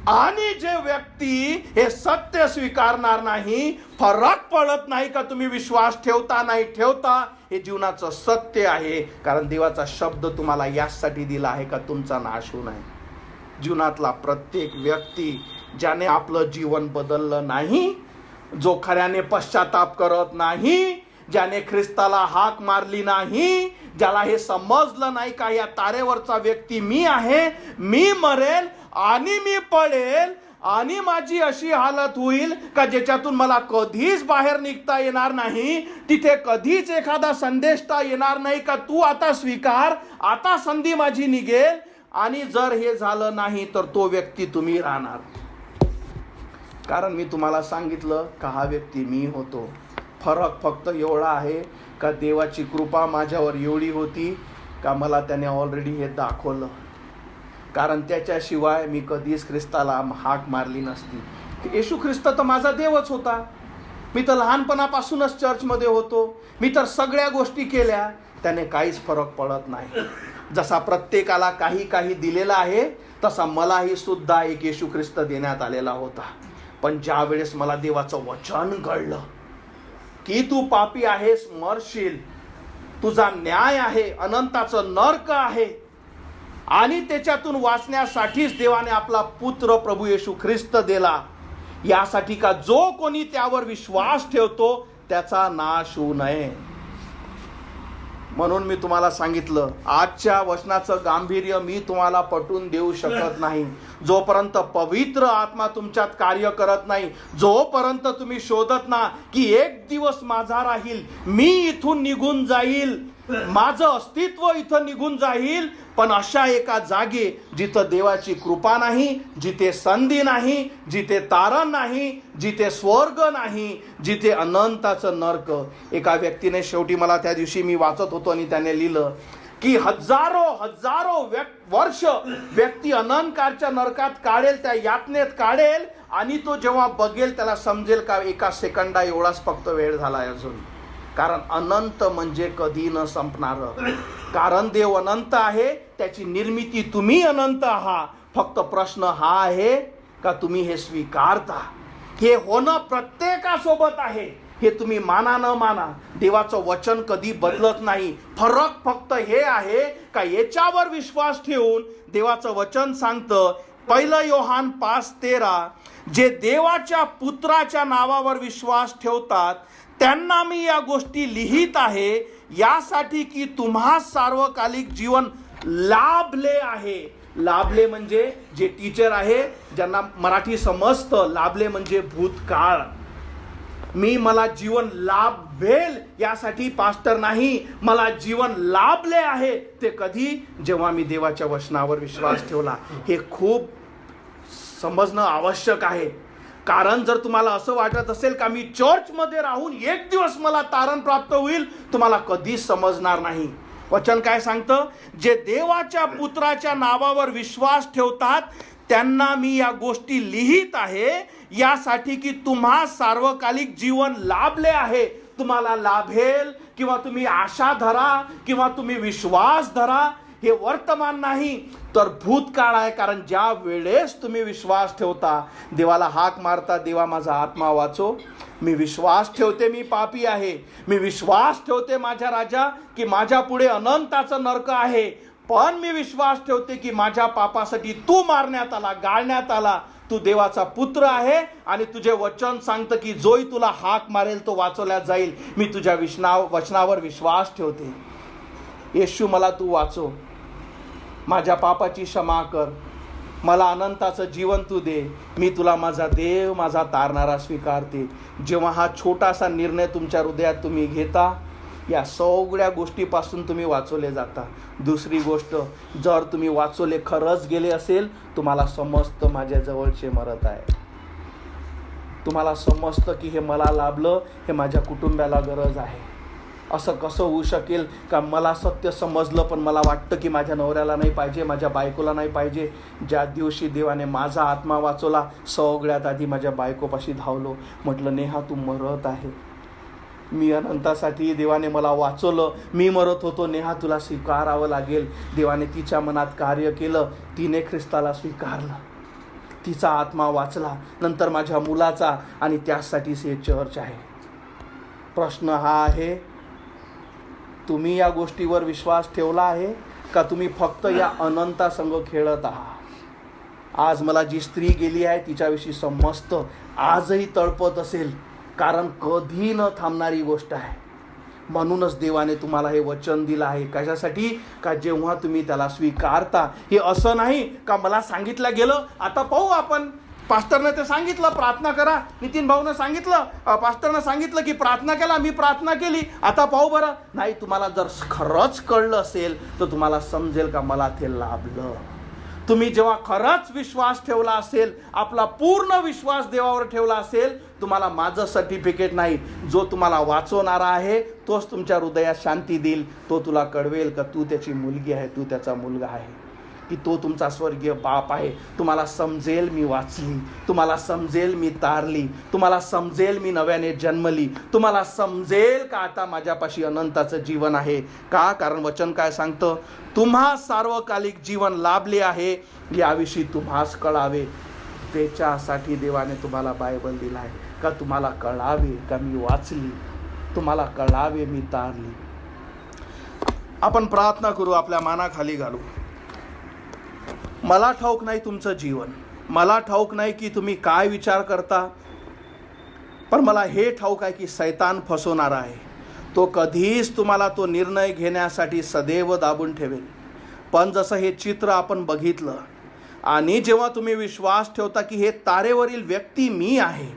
आणि जे व्यक्ती हे सत्य स्वीकारणार नाही, फरक पडत नाही का तुम्ही विश्वास ठेवता नाही ठेवता, हे जीवनाचं सत्य आहे. कारण देवाचा शब्द तुम्हाला यासाठी दिला आहे का तुमचा नाश होऊ नये. जीवनातला प्रत्येक व्यक्ती ज्याने आपलं जीवन बदललं नाही, जो खऱ्याने पश्चाताप करत नाही, ज्याने ख्रिस्ताला हाक मारली नाही, ज्याला हे समजलं नाही का या तारेवरचा व्यक्ती मी आहे, मी मरेल आणि मी पडेल आणि माझी अशी हालत होईल का ज्याच्यातून मला कधीच बाहेर निघता येणार नाही, तिथे कधीच एखादा संदेशता येणार नाही का तू आता स्वीकार, आता संधी माझी निघेल. आणि जर हे झालं नाही तर तो व्यक्ती तुम्ही राहणार. कारण मी तुम्हाला सांगितलं का हा व्यक्ती मी होतो. फरक फक्त एवढा आहे का देवाची कृपा माझ्यावर एवढी होती का मला त्याने ऑलरेडी हे दाखवलं. कारण त्याच्याशिवाय मी कधीच ख्रिस्ताला हाक मारली नसती. येशू ख्रिस्त तर माझा देवच होता. मी तर लहानपणापासूनच चर्चमध्ये होतो. मी तर सगळ्या गोष्टी केल्या. त्याने काहीच फरक पडत नाही. जसा प्रत्येकाला काही काही दिलेला आहे तसा मलाही सुद्धा एक येशू ख्रिस्त देण्यात आलेला होता. पण ज्या वेळेस मला देवाचं वचन कळलं की तू पापी आहेस, मरशील, तुझा न्याय आहे, अनंताचं नरक आहे आणि त्याच्यातून वाचण्यासाठीच देवाने आपला पुत्र प्रभू येशू ख्रिस्त दिला, यासाठी का जो कोणी त्यावर विश्वास ठेवतो त्याचा नाश होऊ नये. म्हणून मी तुम्हाला सांगितलं आजच्या वचनाचं गांभीर्य मी तुम्हाला पटवून देऊ शकत नाही जोपर्यंत पवित्र आत्मा तुमच्यात कार्य करत नाही, जोपर्यंत तुम्ही शोधत ना की एक दिवस माझा राहील, मी इथून निघून जाईल, माझं अस्तित्व इथं निघून जाईल. पण अशा एका जागी जिथं देवाची कृपा नाही, जिथे संधी नाही, जिथे तारण नाही, जिथे स्वर्ग नाही, जिथे अनंताचं नरक. एका व्यक्तीने शेवटी मला त्या दिवशी मी वाचत होतो आणि त्याने लिहिलं की हजारो वर्ष व्यक्ती अनंतकारच्या नरकात काढेल, त्या यातनेत काढेल आणि तो जेव्हा बघेल त्याला समजेल का एका सेकंदा एवढाच फक्त वेळ झालाय अजून. कारण अनंत म्हणजे कधी न संपणार. कारण देव अनंत आहे, त्याची निर्मिती तुम्ही अनंत आहात. फक्त प्रश्न हा आहे का तुम्ही हे स्वीकारता. हे होणं प्रत्येकासोबत आहे. हे तुम्ही माना न माना, देवाचं वचन कधी बदलत नाही. फरक फक्त हे आहे का याच्यावर विश्वास ठेवून देवाचं वचन सांगतं 1 योहान 5:13 जे देवाच्या पुत्राच्या नावावर विश्वास ठेवतात त्यांना मी या गोष्टी लिहित आहे यासाठी की तुम्हा सार्वकालिक जीवन लाभले आहे. लाभले म्हणजे जे टीचर आहे ज्यांना मराठी समजतं, लाभले म्हणजे भूतकाळ. मला जीवन लाभेल यासाठी पास्टर नाही, मला जीवन लाभले आहे ते कधी, जेव्हा मी देवाच्या वचनावर विश्वास ठेवला. हे खूप समजणं आवश्यक आहे. कारण जर तुम्हाला असं वाटत असेल का मी चर्चमध्ये राहून एक दिवस मला तारण प्राप्त होईल, तुम्हाला कधीच समजणार नाही. वचन काय सांगतं? जे देवाच्या पुत्राच्या नावावर विश्वास ठेवतात त्यांना मी या गोष्टी लिहित आहे यासाठी की तुम्हा सार्वकालिक जीवन लाभले आहे. तुम्हाला लाभेल किंवा तुम्ही आशा धरा किंवा तुम्ही विश्वास धरा, हे वर्तमान नाही तर भूतकाळ आहे. कारण ज्या वेळेस तुम्ही विश्वास ठेवता, देवाला हाक मारता, देवा माझा आत्मा वाचो, मी विश्वास ठेवते मी पापी आहे, मी विश्वास ठेवते माझ्या राजा की माझ्या पुढे अनंताचं नरक आहे, पण मी विश्वास ठेवते की माझ्या पापासाठी तू मारण्यात आला, गाळण्यात आला, तू देवाचा पुत्र आहे आणि तुझे वचन सांगतं की जोही तुला हाक मारेल तो वाचवला जाईल. मी तुझ्या वचनावर विश्वास ठेवते. येशू मला तू वाचव, माझ्या पापाची क्षमा कर, मला अनंताचं जीवन तू दे, मी तुला माझा देव माझा तारणारा स्वीकारते. जेव्हा हा छोटासा निर्णय तुमच्या हृदयात तुम्ही घेता, या सगळ्या गोष्टीपासून तुम्ही वाचवले जाता. दुसरी गोष्ट, जर तुम्ही वाचवले खरंच गेले असेल, तुम्हाला समजतं माझ्या जवळचे मरत आहे, तुम्हाला समजतं की हे मला लाभलं, हे माझ्या कुटुंबाला गरज आहे. असं कसं होऊ शकेल का मला सत्य समजलं पण मला वाटतं की माझ्या नवऱ्याला नाही पाहिजे, माझ्या बायकोला नाही पाहिजे. ज्या दिवशी देवाने माझा आत्मा वाचवला, सगळ्यात आधी माझ्या बायकोपाशी धावलो, म्हटलं नेहा तू मरत आहे, मी अनंतासाठी देवाने मला वाचवलं, मी मरत होतो, नेहा तुला स्वीकारावं लागेल. देवाने तिच्या मनात कार्य केलं, तिने ख्रिस्ताला स्वीकारलं, तिचा आत्मा वाचला, नंतर माझ्या मुलाचा, आणि त्यासाठीच हे चर्च आहे. प्रश्न हा आहे, तुम्ही या गोष्टीवर विश्वास ठेवला आहे का तुम्ही फक्त या अनंतासंग खेळत आहात? आज मला जी स्त्री गेली आहे तिच्याविषयी समजतं, आजही तळपत असेल, कारण कधी न थांबणारी गोष्ट आहे. म्हणूनच देवाने तुम्हाला हे वचन दिलं आहे. कशासाठी? का जेव्हा तुम्ही त्याला स्वीकारता, हे असं नाही का मला सांगितलं गेलं आता पाहू आपण, पास्टरनं ते सांगितलं प्रार्थना करा, नितीन भाऊनं सांगितलं, पास्टरनं सांगितलं की प्रार्थना केला, मी प्रार्थना केली, आता पाहू बरं. नाही, तुम्हाला जर खरंच कळलं असेल तर तुम्हाला समजेल का मला ते लाभलं. तुम्ही जेव्हा खरंच विश्वास ठेवला असेल, आपला पूर्ण विश्वास देवावर ठेवला असेल, तुम्हाला माझं सर्टिफिकेट नाही, जो तुम्हाला वाचवणारा आहे तोच तुमच्या हृदयात शांती देईल. तो तुला कळवेल का तू त्याची मुलगी आहे, तू त्याचा मुलगा आहे, की तो तुमचा स्वर्गीय बाप आहे. तुम्हाला समजेल मी वाचली, तुम्हाला समजेल मी तारली, तुम्हाला समजेल मी नव्याने जन्मली, तुम्हाला समजेल का आता माझ्यापाशी अनंताचं जीवन आहे. का? कारण वचन काय सांगतं? तुम्हा सार्वकालिक जीवन लाभले आहे याविषयी तुम्हास कळावे. त्याच्यासाठी देवाने तुम्हाला बायबल दिला आहे, का तुम्हाला कळावे का मी वाचली, तुम्हाला कळावे मी तारली. आपण प्रार्थना करू, आपल्या मानाखाली घालू. मला ठाऊक नाही तुमचं जीवन, मला ठाऊक नाही की तुम्ही काय विचार करता, पण मला हे ठाऊक आहे की शैतान फसवणारा आहे. तो कधीच तुम्हाला तो निर्णय घेण्यासाठी सदैव दाबून ठेवेल. पण जसं हे चित्र आपण बघितलं, आणि जेव्हा तुम्ही विश्वास ठेवता की हे तारेवरील व्यक्ती मी आहे,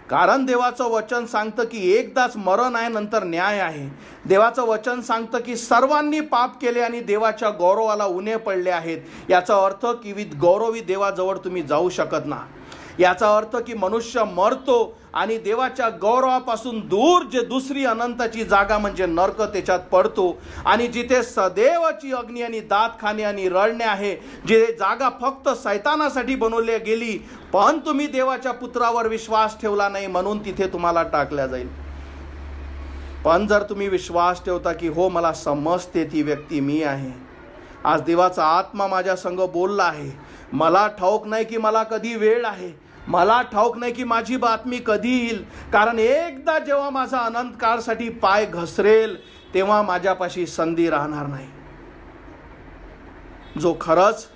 कारण देवाचं वचन सांगतं की एकदाच मरण आहे, नंतर न्याय आहे. देवाचं वचन सांगतं की सर्वांनी पाप केले आणि देवाच्या गौरवाला उणे पडले आहेत. याचा अर्थ की गौरवी देवाजवळ तुम्ही जाऊ शकत ना. याचा अर्थ की मनुष्य मरतो आणि देवाच्या गौरवापासून दूर जे दुसरी अनंताची जागा म्हणजे नरक त्याच्यात पडतो, आणि जिथे सदैवची अग्नी आणि दातखाने आणि रडणे आहे, जे जागा फक्त शैतानासाठी बनवली गेली, पण तुम्ही देवाच्या पुत्रावर विश्वास ठेवला नाही म्हणून तिथे तुम्हाला टाकल्या जाईल. पण जर तुम्ही विश्वास ठेवता की हो मला समजते ती व्यक्ती मी आहे, आज देवाचा आत्मा माझ्या संग बोलला आहे, मला ठाऊक नाही की मला कधी वेळ आहे, मला ठाऊक नाही की माझी बातमी कधी येईल, कारण एकदा जेव्हा माझा अनंत काळसाठी पाय घसरेल तेव्हा माझ्यापाशी संधी राहणार नाही. जो खरंच,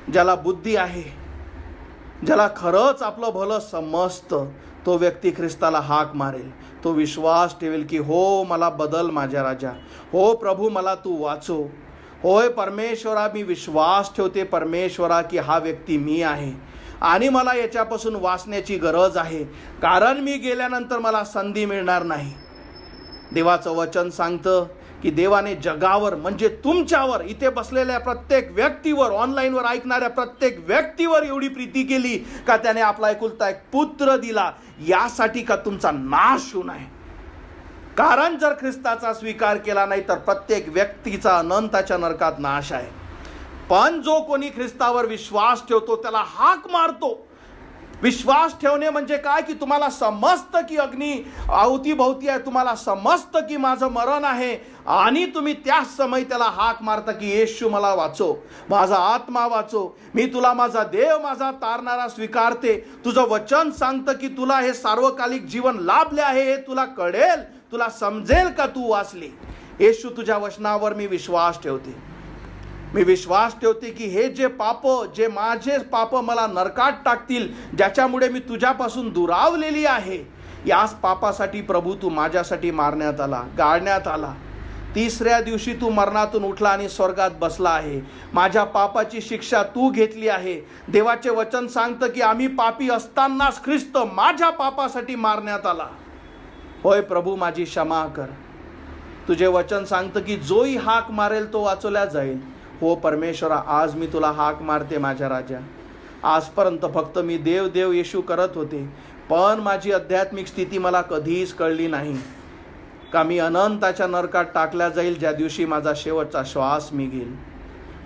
ज्याला बुद्धी आहे, ज्याला खरंच आपलं भलं समजतं, तो व्यक्ती ख्रिस्ताला हाक मारेल. तो विश्वास ठेवेल की हो मला बदल माझ्या राजा, हो प्रभू मला तू वाचव, होय परमेश्वरा मी विश्वास ठेवते परमेश्वरा की हा व्यक्ती मी आहे आणि मला याच्यापासून वाचण्याची गरज आहे, कारण मी गेल्यानंतर मला संधी मिळणार नाही. देवाचं वचन सांगतं की देवाने जगावर म्हणजे तुमच्यावर, इथे बसलेल्या प्रत्येक व्यक्तीवर, ऑनलाईनवर ऐकणाऱ्या प्रत्येक व्यक्तीवर एवढी प्रीती केली का त्याने आपला एकुलता एक पुत्र दिला, यासाठी का तुमचा नाश होऊ नये. कारण जर ख्रिस्ताचा स्वीकार केला नाही तर प्रत्येक व्यक्तीचा अनंताच्या नरकात नाश आहे. पण जो कोणी ख्रिस्तावर विश्वास ठेवतो त्याला हाक मारतो. विश्वास ठेवणे म्हणजे काय, की तुम्हाला समजतं की अग्नी अवतीभोवती आहे, तुम्हाला समजतं की माझं मरण आहे, आणि तुम्ही त्याच समय त्याला हाक मारता की येशू मला वाचव, माझा आत्मा वाचव, मी तुला माझा देव, माझा तारणारा स्वीकारते. तुझं वचन सांगतं की तुला हे सार्वकालिक जीवन लाभले आहे, हे तुला कळेल, तुला समजेल का तू वाचली. येशू तुझ्या वचनावर मी विश्वास ठेवते. मी विश्वास ठेवते की हे जे माझे पाप मला नरकात टाकतील, ज्याच्यामुळे मी तुझ्यापासून दुरावलेली आहे, याच पापासाठी प्रभू तू माझ्यासाठी मारण्यात आला, गाळण्यात आला. 3ऱ्या दिवशी तू मरणातून उठला आणि स्वर्गात बसला आहे. माझ्या पापाची शिक्षा तू घेतली आहे. देवाचे वचन सांगतं की आम्ही पापी असतानाच ख्रिस्त माझ्या पापासाठी मारण्यात आला. होय प्रभू, माझी क्षमा कर. तुझे वचन सांगतं की जोही हाक मारेल तो वाचवला जाईल. हो परमेश्वरा, आज मी तुला हाक मारते माझ्या राजा. आजपर्यंत फक्त मी देव देव येशू करत होते, पण माझी आध्यात्मिक स्थिती मला कधीच कळली नाही का मी अनंताच्या नरकात टाकल्या जाईल ज्या दिवशी माझा शेवटचा श्वास मी घेईल.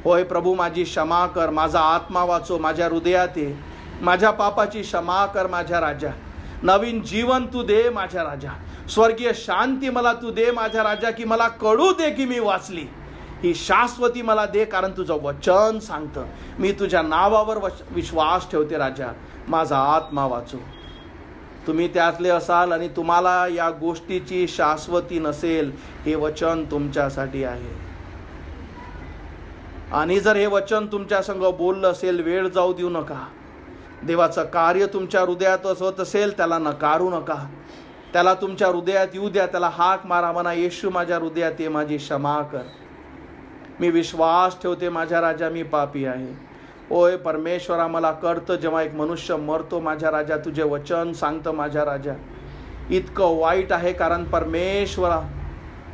होय प्रभू, माझी क्षमा कर. माझा आत्मा वाचव, माझ्या हृदयात ये. माझ्या पापाची क्षमा कर माझ्या राजा. नवीन जीवन तू दे माझ्या राजा. स्वर्गीय शांती मला तू दे माझ्या राजा, की मला कळू दे की मी वाचली. ही शाश्वती मला दे, कारण तुझं वचन सांगतं. मी तुझ्या नावावर विश्वास ठेवते राजा. माझा आत्मा वाचव. तुम्ही त्यातले असाल आणि तुम्हाला या गोष्टीची शाश्वती नसेल, हे वचन तुमच्यासाठी आहे. आणि जर हे वचन तुमच्या संग बोललं असेल, वेळ जाऊ देऊ नका. देवाचं कार्य तुमच्या हृदयात होत असेल, त्याला नकारू नका. त्याला तुमच्या हृदयात येऊ द्या. त्याला हाक मारा, म्हणा येशू माझ्या हृदयात ये, माझी क्षमा कर. मी विश्वास ठेवते माझ्या राजा, मी पापी आहे. ओय परमेश्वरा, मला कळतं जेव्हा एक मनुष्य मरतो माझ्या राजा, तुझे वचन सांगतं माझ्या राजा, इतकं वाईट आहे, कारण परमेश्वरा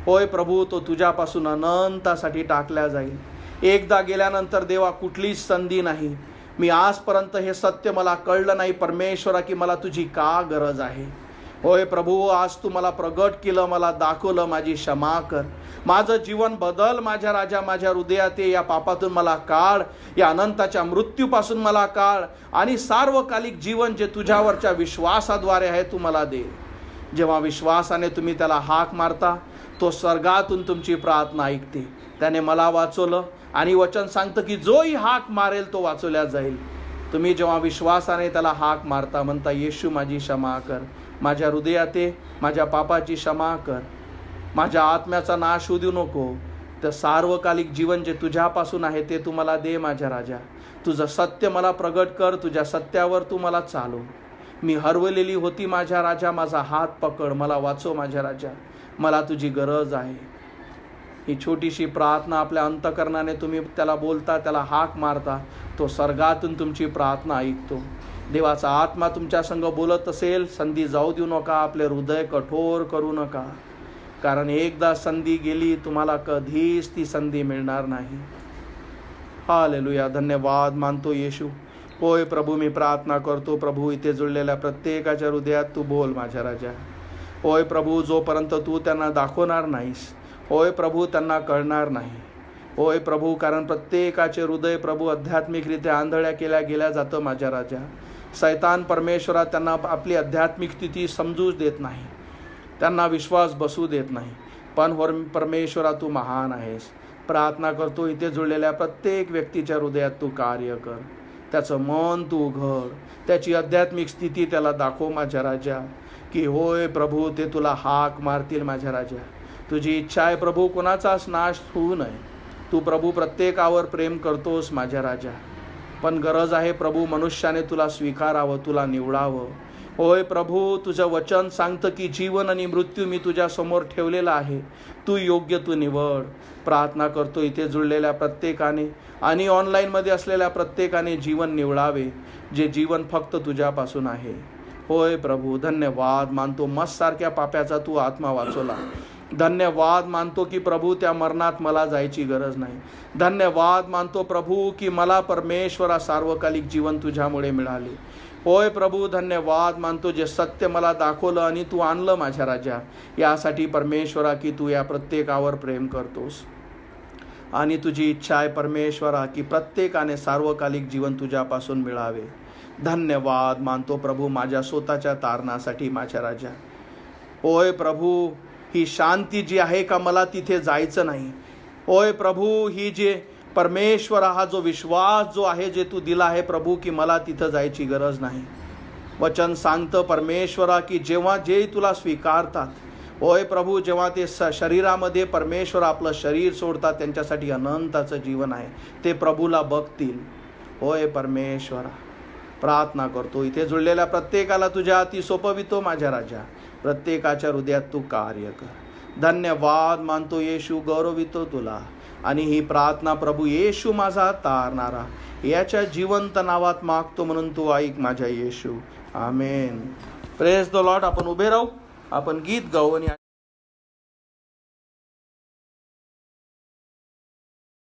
होय प्रभू, तो तुझ्यापासून अनंतासाठी टाकल्या जाईल. एकदा गेल्यानंतर देवा कुठलीच संधी नाही. मी आजपर्यंत हे सत्य मला कळलं नाही परमेश्वरा, की मला तुझी का गरज आहे. होय प्रभू, आज तू मला प्रगट केलं, मला दाखवलं. माझी क्षमा कर. माझं जीवन बदल माझ्या राजा. माझ्या हृदयात ये. या पापातून मला काढ. या अनंताच्या मृत्यूपासून मला काढ. आणि सार्वकालिक जीवन जे तुझ्यावरच्या विश्वासाद्वारे आहे तू मला दे. जेव्हा विश्वासाने तुम्ही त्याला हाक मारता, तो स्वर्गातून तुमची प्रार्थना ऐकते. त्याने मला वाचवलं आणि वचन सांगतं की जोही हाक मारेल तो वाचवल्या जाईल. तुम्ही जेव्हा विश्वासाने त्याला हाक मारता, म्हणता येशू माझी क्षमा कर, माझ्या हृदयात ये, माझ्या पापाची क्षमा कर, माझ्या आत्म्याचा नाश होऊ देऊ नको. तर सार्वकालिक जीवन जे तुझ्यापासून आहे ते तू मला दे माझ्या राजा. तुझं सत्य मला प्रगट कर. तुझ्या सत्यावर तू मला चालव. मी हरवलेली होती माझ्या राजा, माझा हात पकड, मला वाचव माझ्या राजा. मला तुझी गरज आहे. ही छोटीशी प्रार्थना आपल्या अंतकरणाने तुम्ही त्याला बोलता, त्याला हाक मारता, तो स्वर्गातून तुमची प्रार्थना ऐकतो. देवाचा आत्मा तुमच्या संग बोलत असेल, संधी जाऊ देऊ नका. आपले हृदय कठोर करू नका, कारण एकदा संधी गेली, तुम्हाला कधीच ती संधी मिळणार नाही. हालेलुया. धन्यवाद मानतो येशू. होय प्रभू, मी प्रार्थना करतो प्रभू, इथे जुळलेल्या प्रत्येकाच्या हृदयात तू बोल माझ्या राजा. होय प्रभू, जोपर्यंत तू त्यांना दाखवणार नाहीस, होय प्रभू, त्यांना कळणार नाही. होय प्रभू, कारण प्रत्येकाचे हृदय प्रभू आध्यात्मिकरित्या आंधळ्या केल्या जातं माझ्या राजा. सैतान परमेश्वरा त्यांना आपली आध्यात्मिक स्थिती समजूच देत नाही, त्यांना विश्वास बसू देत नाही. पण परमेश्वरा तू महान आहेस. प्रार्थना करतो, इथे जुळलेल्या प्रत्येक व्यक्तीच्या हृदयात तू कार्य कर. त्याचं मन तू उघड, त्याची आध्यात्मिक स्थिती त्याला दाखव माझ्या राजा, की होय प्रभू ते तुला हाक मारतील माझ्या राजा. तुझी इच्छा आहे प्रभू कोणाचाच नाश होऊ नये. तू प्रभू प्रत्येकावर प्रेम करतोस माझ्या राजा, पण गरज आहे प्रभू मनुष्याने तुला स्वीकारावं, तुला निवडावं. होय प्रभू, तुझं वचन सांगतं की जीवन आणि मृत्यू मी तुझ्या समोर ठेवलेला आहे, तू योग्य तू निवड. प्रार्थना करतो, इथे जुळलेल्या प्रत्येकाने आणि ऑनलाईनमध्ये असलेल्या प्रत्येकाने जीवन निवडावे, जे जीवन फक्त तुझ्यापासून आहे. होय प्रभू, धन्यवाद मानतो. मस्सारख्या पाप्याचा तू आत्मा वाचवला. धन्यवाद मानतो की प्रभू त्या मरणात मला जायची गरज नाही. धन्यवाद मानतो प्रभू की मला परमेश्वरा सार्वकालिक जीवन तुझ्यामुळे मिळाले. होय प्रभू, धन्यवाद मानतो जे सत्य मला दाखवलं आणि तू आणलं माझ्या राजा, यासाठी परमेश्वरा की तू या प्रत्येकावर प्रेम करतोस. आणि तुझी इच्छा आहे परमेश्वरा की प्रत्येकाने सार्वकालिक जीवन तुझ्यापासून मिळावे. धन्यवाद मानतो प्रभू माझ्या स्वतःच्या तारणासाठी माझ्या राजा. होय प्रभू, ही शांती जी आहे का मला तिथे जायचं नाही. होय प्रभू, ही जे परमेश्वरा हा जो विश्वास जो आहे जे तू दिला आहे प्रभू की मला तिथं जायची गरज नाही. वचन सांगतं परमेश्वरा की जेव्हा जे तुला स्वीकारतात, होय प्रभू, जेव्हा ते शरीरामध्ये परमेश्वर आपलं शरीर सोडतात त्यांच्यासाठी अनंताचं जीवन आहे. ते प्रभूला बघतील. होय परमेश्वरा, प्रार्थना करतो इथे जुळलेल्या प्रत्येकाला तुझ्या हाती सोपवितो माझ्या राजा. प्रत्येकाच्या हृदयात तू कार्य कर. धन्यवाद मानतो येशू, गौरवितो तुला. आणि ही प्रार्थना प्रभू येशू माझा तारणारा याच्या जिवंत नावात मागतो म्हणून तू ऐक माझ्या Yeshu. Amen. Praise the Lord. आपण उभे राहू, आपण गीत गाऊ आणि